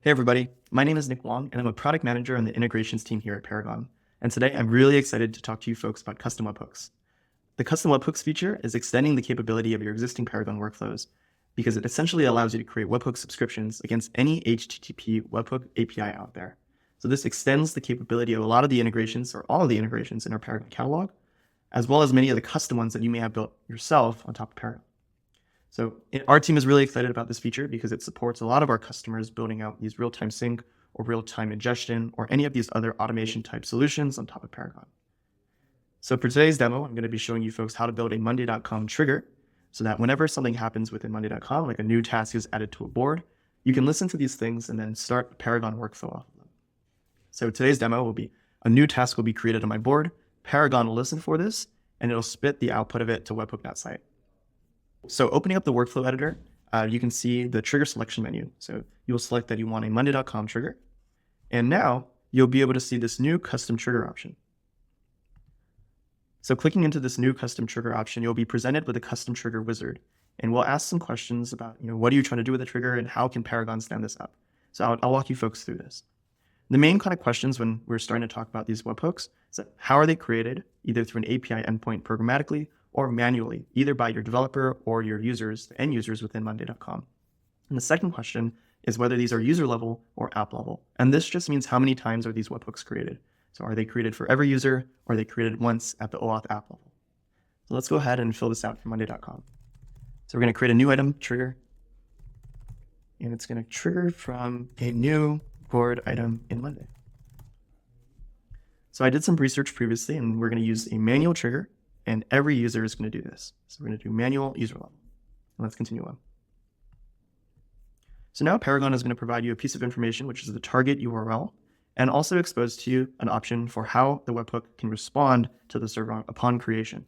Hey everybody, my name is Nick Wong and I'm a product manager on the integrations team here at Paragon. And today I'm really excited to talk to you folks about custom webhooks. The custom webhooks feature is extending the capability of your existing Paragon workflows because it essentially allows you to create webhook subscriptions against any HTTP webhook API out there. So this extends the capability of a lot of the integrations or all of the integrations in our Paragon catalog, as well as many of the custom ones that you may have built yourself on top of Paragon. So our team is really excited about this feature because it supports a lot of our customers building out these real-time sync or real-time ingestion or any of these other automation type solutions on top of Paragon. So for today's demo, I'm going to be showing you folks how to build a Monday.com trigger so that whenever something happens within Monday.com, like a new task is added to a board, you can listen to these things and then start a Paragon workflow off of them. So today's demo will be a new task will be created on my board. Paragon will listen for this and it'll spit the output of it to webhook.site. So opening up the workflow editor, you can see the trigger selection menu. So you'll select that you want a Monday.com trigger. And now you'll be able to see this new custom trigger option. So clicking into this new custom trigger option, you'll be presented with a custom trigger wizard. And we'll ask some questions about, what are you trying to do with the trigger and how can Paragon stand this up? So I'll walk you folks through this. The main kind of questions when we're starting to talk about these webhooks is that how are they created, either through an API endpoint programmatically or manually, either by your developer or your users, the end users within Monday.com. And the second question is whether these are user level or app level. And this just means how many times are these webhooks created. So are they created for every user or are they created once at the OAuth app level? So let's go ahead and fill this out for Monday.com. So we're going to create a new item trigger. And it's going to trigger from a new board item in Monday. So I did some research previously and we're going to use a manual trigger. And every user is going to do this. So we're going to do manual user level. And let's continue on. So now Paragon is going to provide you a piece of information, which is the target URL, and also expose to you an option for how the webhook can respond to the server upon creation.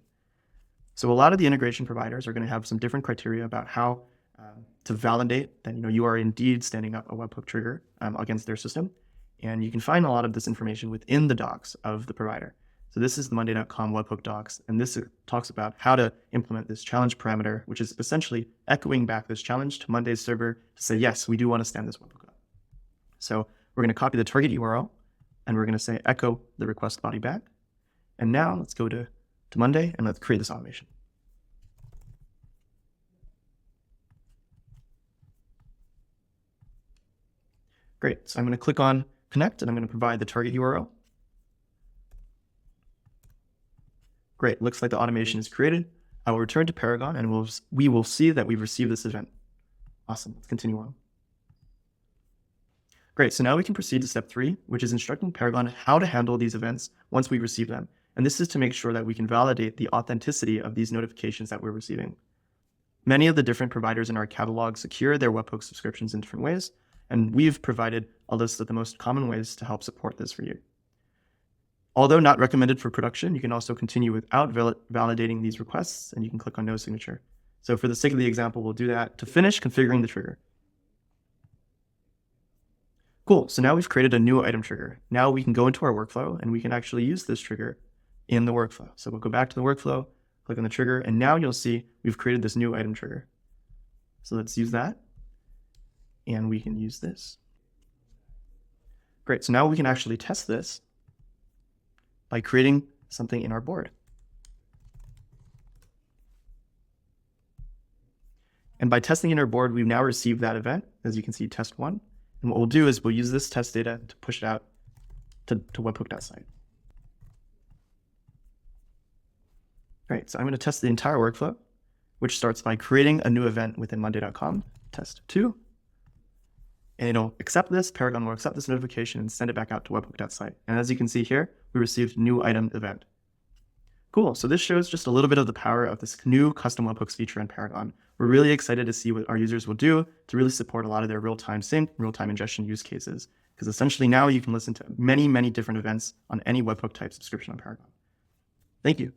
So a lot of the integration providers are going to have some different criteria about how to validate that you are indeed standing up a webhook trigger against their system. And you can find a lot of this information within the docs of the provider. So this is the Monday.com webhook docs, and this talks about how to implement this challenge parameter, which is essentially echoing back this challenge to Monday's server to say, yes, we do want to stand this webhook up. So we're going to copy the target URL, and we're going to say echo the request body back. And now let's go to Monday, and let's create this automation. Great, so I'm going to click on connect, and I'm going to provide the target URL. Great, looks like the automation is created. I will return to Paragon and we will see that we've received this event. Awesome, let's continue on. Great, so now we can proceed to step 3, which is instructing Paragon how to handle these events once we receive them. And this is to make sure that we can validate the authenticity of these notifications that we're receiving. Many of the different providers in our catalog secure their webhook subscriptions in different ways, and we've provided a list of the most common ways to help support this for you. Although not recommended for production, you can also continue without validating these requests, and you can click on no signature. So for the sake of the example, we'll do that to finish configuring the trigger. Cool, so now we've created a new item trigger. Now we can go into our workflow and we can actually use this trigger in the workflow. So we'll go back to the workflow, click on the trigger, and now you'll see we've created this new item trigger. So let's use that, and we can use this. Great, so now we can actually test this by creating something in our board. And by testing in our board, we've now received that event, as you can see, test 1. And what we'll do is we'll use this test data to push it out to webhook.site. Great, so I'm going to test the entire workflow, which starts by creating a new event within Monday.com, test 2. And it'll accept this, Paragon will accept this notification and send it back out to webhook.site. And as you can see here, we received new item event. Cool, so this shows just a little bit of the power of this new custom webhooks feature in Paragon. We're really excited to see what our users will do to really support a lot of their real-time sync, real-time ingestion use cases. Because essentially now you can listen to many, many different events on any webhook type subscription on Paragon. Thank you.